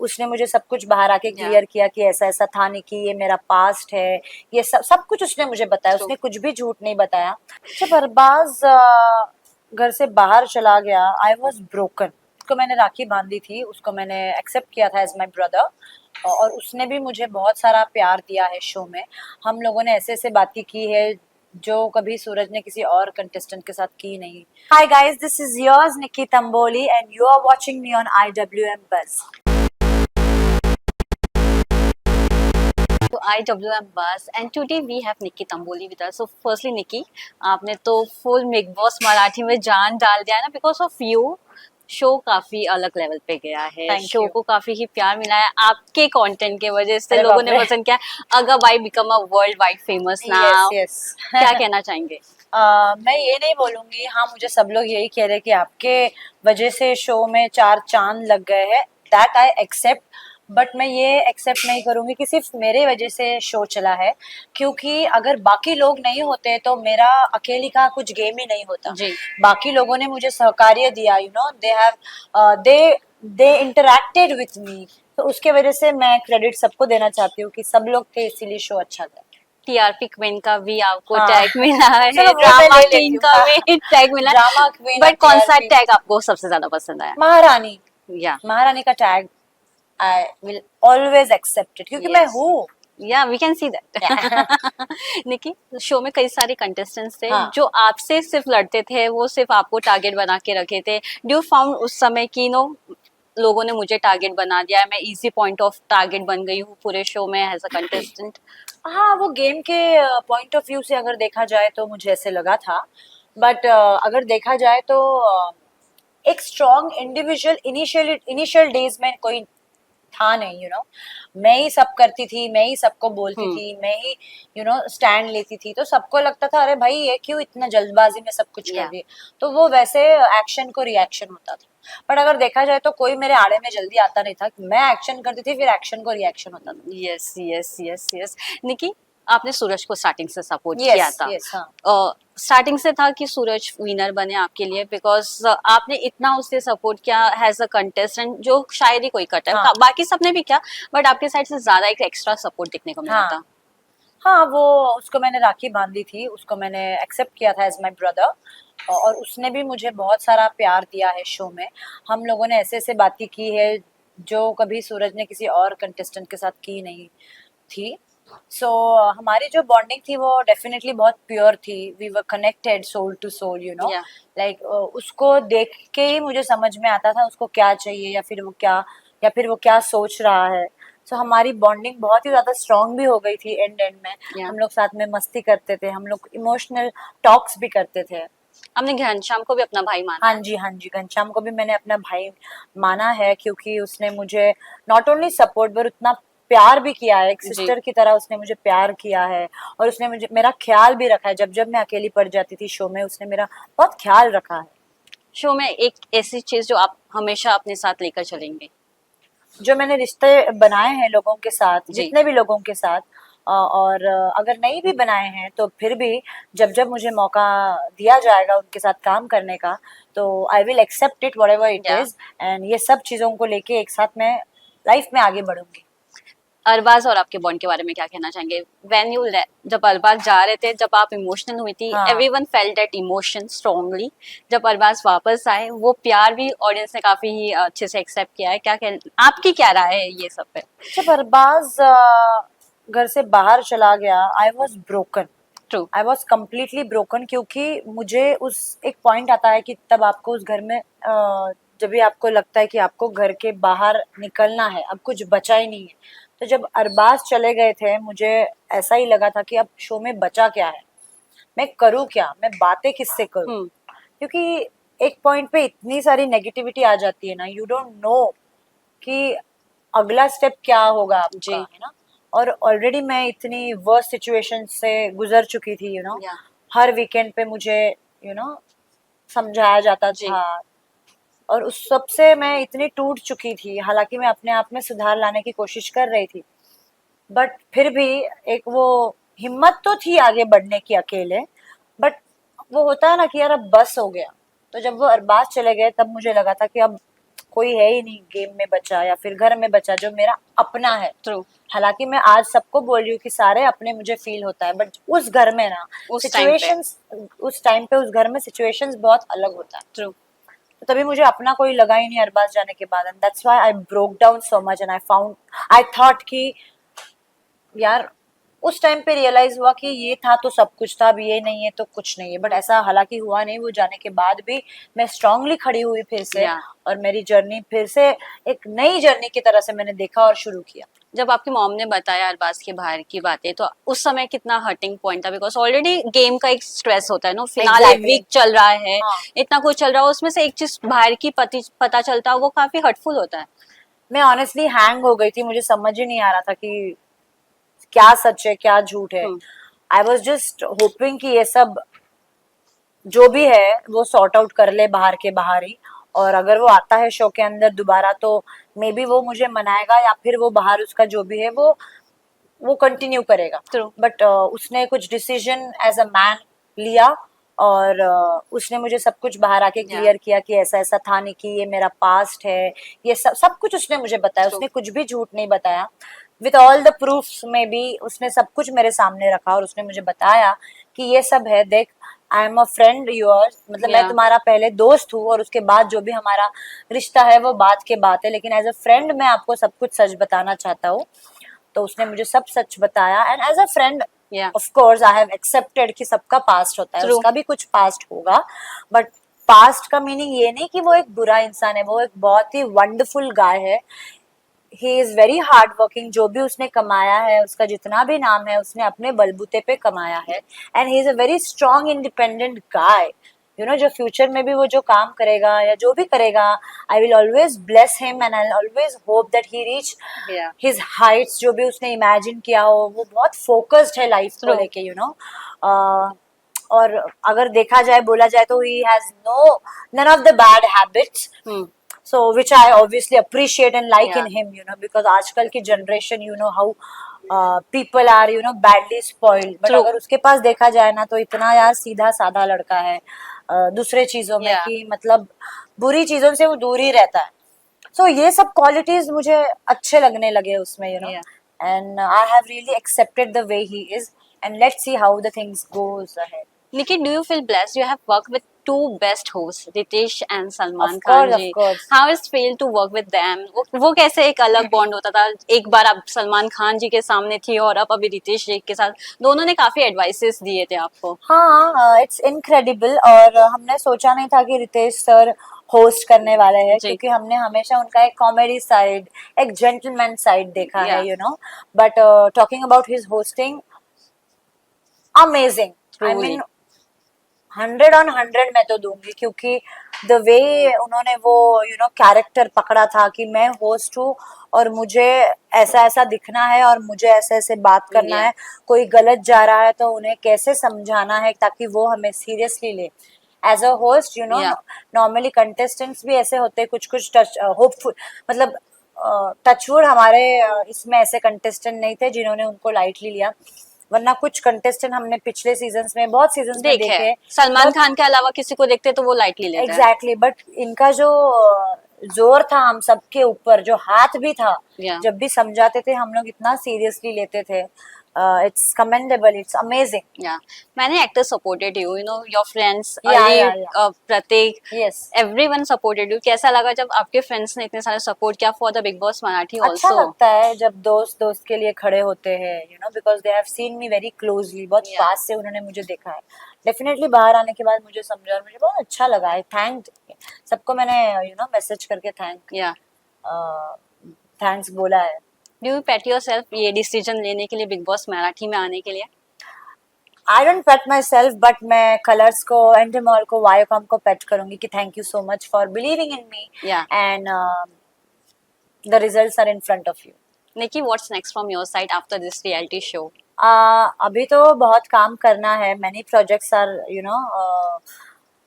उसने मुझे सब कुछ बाहर आके या क्लियर किया कि ऐसा ऐसा था निकी, ये मेरा पास्ट है, ये सब सब कुछ उसने मुझे बताया, ट्रू। उसने कुछ भी झूठ नहीं बताया। जब अरबाज घर से बाहर चला गया, आई वॉज ब्रोकन। उसको मैंने राखी बांधी थी, उसको मैंने एक्सेप्ट किया था एज माई ब्रदर, और उसने भी मुझे बहुत सारा प्यार दिया है शो में। हम लोगों ने ऐसे ऐसे बातें की है जो कभी सूरज ने किसी और कंटेस्टेंट के साथ की नहीं। Hi guys, this is yours Nikki Tamboli and you are watching me on IWM Buzz. तो IWM Buzz and today we have Nikki Tamboli with us. So firstly Nikki, आपने तो फुल बिग बॉस मराठी में जान डाल दिया है ना, बिकॉज ऑफ यू शो काफी अलग लेवल पे गया है, थैंक शो यू। को काफी ही प्यार मिला है आपके कंटेंट के वजह से, अरे लोगों बाप ने रे। पसंद किया। अगर I become a world wide famous yes now, yes. क्या कहना चाहेंगे? मैं ये नहीं बोलूंगी, हाँ मुझे सब लोग यही कह रहे हैं कि आपके वजह से शो में चार चांद लग गए हैं, दैट आई एक्सेप्ट। बट मैं ये एक्सेप्ट नहीं करूंगी कि सिर्फ मेरे वजह से शो चला है, क्योंकि अगर बाकी लोग नहीं होते तो मेरा अकेली का कुछ गेम ही नहीं होता। जी। बाकी लोगों ने मुझे सहकार्य दिया, you know, they have they they interacted with me, तो उसके वजह से मैं क्रेडिट सबको देना चाहती हूँ कि सब लोग थे इसीलिए शो अच्छा गया। टीआरपी क्वीन का भी आपको हाँ। टैग मिला है, चलो वो मैं ड्रामा ले लेती क्वीन हूँ। का हाँ। भी टैग मिला ड्रामा है, क्वीन और बट कौन सा टीआरपी। टैग आपको सबसे ज्यादा पसंद आया? महारानी। या महारानी का tag I will always accept it, क्योंकि मैं यस, हूँ। Yeah we can see that. Nikki, show में कई सारे कंटेस्टेंट्स थे हाँ। जो आपसे सिर्फ लड़ते थे, वो सिर्फ आपको टारगेट बना के रखे थे। डू यू फाउंड उस समय कि नो, लोगों ने मुझे टारगेट बना दिया है, मैं इजी पॉइंट ऑफ टारगेट बन गई हूँ पूरे शो में एज अ कंटेस्टेंट? हाँ, वो गेम के पॉइंट ऑफ व्यू से अगर देखा जाए तो मुझे ऐसे लगा था, बट अगर देखा जाए तो एक strong individual initial initial days में कोई था नहीं, यू नो। मैं ही सब करती थी, मैं ही सबको बोलती हम्म। थी, मैं ही स्टैंड लेती थी, तो सबको लगता था अरे भाई ये क्यों इतना जल्दबाजी में सब कुछ कर या रही है। तो वो वैसे एक्शन को रिएक्शन होता था। बट अगर देखा जाए तो कोई मेरे आड़े में जल्दी आता नहीं था, मैं एक्शन करती थी फिर एक्शन को रिएक्शन होता था। Yes yes yes yes. Nikki, आपने सूरज को स्टार्टिंग से सपोर्ट यस किया था। यस। हाँ। स्टार्टिंग से था कि सूरज विनर बने आपके लिए, बिकॉज आपने इतना उसे सपोर्ट किया एज अ कंटेस्टेंट, जो शायद ही कोई करता है। हाँ। बाकी सबने भी किया, बट आपके साइड से ज्यादा एक एक्स्ट्रा सपोर्ट देखने को मिला हाँ। था। हाँ, वो उसको मैंने राखी बांधी थी, उसको मैंने एक्सेप्ट किया था एज माय ब्रदर, और उसने भी मुझे बहुत सारा प्यार दिया है शो में। हम लोगों ने ऐसे ऐसे बातें की है जो कभी सूरज ने किसी और कंटेस्टेंट के साथ की नहीं थी। सो हमारी जो बॉन्डिंग थी वो डेफिनेटली बहुत प्योर थी, we were connected soul to soul, you know. Yeah like उसको देख के ही मुझे समझ में आता था उसको क्या चाहिए, या फिर वो क्या सोच रहा है। सो हमारी बॉन्डिंग बहुत ही ज्यादा स्ट्रांग भी हो गई थी एंड एंड में। या हम लोग साथ में मस्ती करते थे, हम लोग इमोशनल टॉक्स भी करते थे। आपने घनश्याम को भी अपना भाई माना हाँ है? जी, हाँ जी, घनश्याम को भी मैंने अपना भाई माना है, क्योंकि उसने मुझे नॉट ओनली सपोर्ट पर उतना प्यार भी किया है, एक जी। सिस्टर की तरह उसने मुझे प्यार किया है। और उसने मुझे मेरा ख्याल भी रखा है, जब जब मैं अकेली पड़ जाती थी शो में उसने मेरा बहुत ख्याल रखा है। शो में एक ऐसी चीज जो आप हमेशा अपने साथ लेकर चलेंगे? जो मैंने रिश्ते बनाए हैं लोगों के साथ, जी। जितने भी लोगों के साथ, और अगर नहीं भी बनाए हैं तो फिर भी जब जब मुझे मौका दिया जाएगा उनके साथ काम करने का, तो I will accept it whatever it yeah is, and ये सब चीज़ों को लेके एक साथ मैं लाइफ में आगे बढ़ूंगी। अरबाज और आपके बॉन्ड के बारे में क्या कहना चाहेंगे? व्हेन यू, जब अरबाज जा रहे थे, जब आप इमोशनल हुई थी, हाँ। Everyone felt that emotion strongly. जब अरबाज वापस आए, वो प्यार भी ऑडियंस ने काफी ही अच्छे से एक्सेप्ट किया है। क्या कह, आपकी क्या राय है ये सब पे? जब अरबाज घर से बाहर चला गया, I was broken. True. I was completely broken, क्योंकि मुझे उस एक पॉइंट आता है कि तब आपको उस घर में जब भी आपको लगता है कि आपको घर के बाहर निकलना है, अब कुछ बचा ही नहीं है। तो जब अरबाज चले गए थे मुझे ऐसा ही लगा था कि अब शो में बचा क्या है, मैं करूँ क्या, मैं बातें किससे करूँ, हम्म। क्योंकि एक पॉइंट पे इतनी सारी नेगेटिविटी आ जाती है ना, यू डोंट नो कि अगला स्टेप क्या होगा आपका, जी। है ना। और ऑलरेडी मैं इतनी वर्स्ट सिचुएशन से गुजर चुकी थी, या हर वीकेंड पे मुझे समझाया जाता जी। था, और उस सब से मैं इतनी टूट चुकी थी। हालांकि मैं अपने आप में सुधार लाने की कोशिश कर रही थी, बट फिर भी एक वो हिम्मत तो थी आगे बढ़ने की अकेले, बट वो होता है ना कि यार अब बस हो गया। तो जब वो अरबाज चले गए तब मुझे लगा था कि अब कोई है ही नहीं गेम में बचा या फिर घर में बचा जो मेरा अपना है। ट्रू, हालांकि मैं आज सबको बोल रही हूँ कि सारे अपने मुझे फील होता है, बट उस घर में ना उस टाइम पे, सिचुएशंस, उस टाइम पे उस घर में सिचुएशंस बहुत अलग होता है। ट्रू, तो तभी मुझे अपना कोई लगा ही नहीं अरबाज जाने के बाद, and that's why I broke down so much and I thought कि यार उस टाइम पे रियलाइज हुआ कि ये था तो सब कुछ था, अब ये नहीं है तो कुछ नहीं है। बट ऐसा हालांकि हुआ नहीं, वो जाने के बाद भी मैं स्ट्रांगली खड़ी हुई फिर से, या और मेरी जर्नी फिर से एक नई जर्नी की तरह से मैंने देखा और शुरू किया। जब आपकी मॉम ने बताया अरबाज के बाहर की बातें, तो उस समय कितना हर्टिंग पॉइंट था? बिकॉज ऑलरेडी गेम का एक स्ट्रेस होता है ना, फिलहाल एक Exactly. वीक चल रहा है, हाँ। इतना कुछ चल रहा है, उसमें से एक चीज बाहर की पता चलता है, वो काफी हर्टफुल होता है। मैं ऑनेस्टली हैंग हो गई थी, मुझे समझ ही नहीं आ रहा था कि क्या सच है क्या झूठ है। हम्म, आई वॉज जस्ट होपिंग कि ये सब जो भी है वो सॉर्ट आउट कर ले बाहर के बाहर ही, और अगर वो आता है शो के अंदर दोबारा तो मे बी वो मुझे मनाएगा या फिर वो बाहर उसका जो भी है वो कंटिन्यू करेगा। ट्रू, बट उसने कुछ डिसीजन एज अ मैन लिया, और उसने मुझे सब कुछ बाहर आके या क्लियर किया कि ऐसा ऐसा था नहीं, कि ये मेरा पास्ट है, ये सब सब कुछ उसने मुझे बताया। ट्रू, उसने कुछ भी झूठ नहीं बताया, विथ ऑल द प्रूफ्स में भी उसने सब कुछ मेरे सामने रखा, और उसने मुझे बताया कि ये सब है, देख I am a friend yours, मतलब मैं या तुम्हारा पहले दोस्त हूँ, और उसके बाद जो भी हमारा रिश्ता है वो बात के बात है, लेकिन एज अ फ्रेंड मैं आपको सब कुछ सच बताना चाहता हूँ। तो उसने मुझे सब सच बताया, एंड एज अ फ्रेंड या of course I have accepted कि सबका पास्ट होता है, ट्रू, उसका भी कुछ पास्ट होगा। बट पास्ट का मीनिंग ये नहीं कि वो एक बुरा इंसान है, वो एक बहुत ही वंडरफुल गाय है। He is very hard working, जो भी उसने कमाया है, उसका जितना भी नाम है उसने अपने बलबूते पे कमाया है, and he is a very strong independent guy. You know जो फ्यूचर में भी वो जो काम करेगा या जो भी करेगा, आई will always bless him and I always hope that he reach या हिज हाइट्स, जो भी उसने इमेजिन किया हो। वो बहुत फोकस्ड है लाइफ को ट्रू, लेके, यू नो। और अगर देखा जाए, बोला जाए तो he has no none of the bad habits, hmm, so which I obviously appreciate and like या in him, you know, because आजकल की generation, you know how people are, you know, badly spoiled, but true, अगर उसके पास देखा जाए ना तो इतना यार सीधा साधा लड़का है, दूसरे चीजों में या कि मतलब बुरी चीजों से वो दूर ही रहता है। So ये सब qualities मुझे अच्छे लगने लगे उसमें, you know, या and I have really accepted the way he is, and let's see how the things goes ahead. Nikki, do you feel blessed? You have worked with two best hosts, Ritesh and Salman Khan Of ji. course. How is feel to work with them? वो कैसे एक अलग bond होता था? एक बार आप सलमान खान जी के सामने थी और अब अभी रितेश जी के साथ, दोनों ने काफी एडवाइसेस दिए थे आपको। हाँ, इट्स इनक्रेडिबल, और हमने सोचा नहीं था कि रितेश सर होस्ट करने वाले हैं, जी, क्योंकि हमने हमेशा उनका एक कॉमेडी साइड, एक जेंटलमैन साइड देखा या है, you know. But talking about his hosting, amazing. I truly, mean 100 on 100 मैं तो दूंगी, क्योंकि द वे उन्होंने वो यू नो कैरेक्टर पकड़ा था कि मैं होस्ट हूँ और मुझे ऐसा ऐसा दिखना है और मुझे ऐसे ऐसे बात करना या है, कोई गलत जा रहा है तो उन्हें कैसे समझाना है ताकि वो हमें सीरियसली ले। As a host, you know, yeah normally contestants भी ऐसे होते हैं, कुछ कुछ टच होपफुल, मतलब टचवुड हमारे इसमें ऐसे कंटेस्टेंट नहीं थे जिन्होंने उनको लाइटली लिया, वरना कुछ कंटेस्टेंट हमने पिछले सीजन्स में, बहुत सीजन्स में देखे देखे। सलमान बहुत खान के अलावा किसी को देखते तो वो लाइटली लेते हैं। एग्जैक्टली, बट इनका जो जोर था हम सबके ऊपर, जो हाथ भी था, या जब भी समझाते थे हम लोग इतना सीरियसली लेते थे। It's commendable, it's amazing. या मैंने actors supported you, you know your friends Ali, या प्रतीक, यस, एवरीवन सपोर्टेड यू। कैसा लगा जब आपके फ्रेंड्स ने इतने सारे सपोर्ट किया for the big boss Marathi अच्छा ऑल्सो? लगता है जब दोस्त दोस्त के लिए खड़े होते हैं, you know, because they have seen me very closely, बहुत या पास से उन्होंने मुझे देखा है। डेफिनेटली बाहर आने के बाद मुझे समझा और मुझे बहुत अच्छा लगा। आई थैंक सबको, मैंने यू नो मैसेज करके या थैंक्स बोला है। डू यू पेट योरसेल्फ ये डिसीजन लेने के लिए, बिग बॉस मराठी में आने के लिए? I don't pat myself, but मैं कलर्स को, एंडमॉल को, वायोकॉम को पेट करूंगी कि thank you so much for believing in me, yeah and the results are in front of you. Nikki, what's next from your side after this reality show? अभी तो बहुत काम करना है, many projects are you know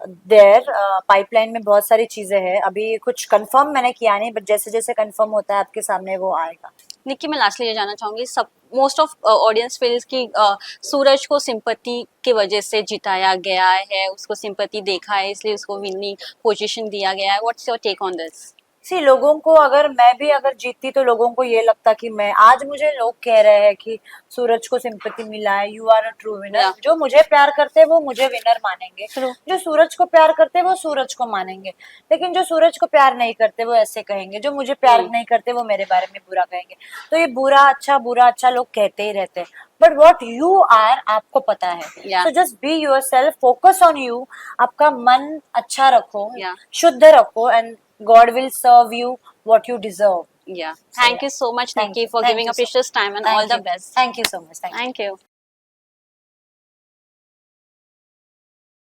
there, pipeline में बहुत सारी चीजें हैं, अभी कुछ कंफर्म मैंने किया नहीं, बट जैसे जैसे कंफर्म होता है आपके सामने वो आएगा। निकी, मैं लास्टली ये जानना चाहूंगी, सब मोस्ट ऑफ ऑडियंस फील्स की सूरज को सिंपैथी की वजह से जिताया गया है, उसको सिंपैथी देखा है इसलिए उसको विनिंग पोजीशन दिया गया है। What's your take on this? See लोगों को अगर मैं भी अगर जीतती तो लोगों को ये लगता कि मैं आज मुझे लोग कह रहे हैं कि सूरज को सिंपैथी मिला है, you are a true winner. Yeah. जो मुझे प्यार करते हैं वो मुझे विनर मानेंगे, True. जो सूरज को प्यार करते हैं वो सूरज को मानेंगे, लेकिन जो सूरज को प्यार नहीं करते वो ऐसे कहेंगे, जो मुझे प्यार नहीं करते वो मेरे बारे में बुरा कहेंगे। तो ये बुरा अच्छा लोग कहते ही रहते हैं, बट वॉट यू आर आपको पता है। Yeah. So just be your self, focus on you, आपका मन अच्छा रखो, Yeah. शुद्ध रखो, and God will serve you what you deserve. Yeah. Thank you so much, Thank Nikki, you. for Thank giving you a so precious time and Thank all the you. best. Thank you so much. Thank you. Thank you.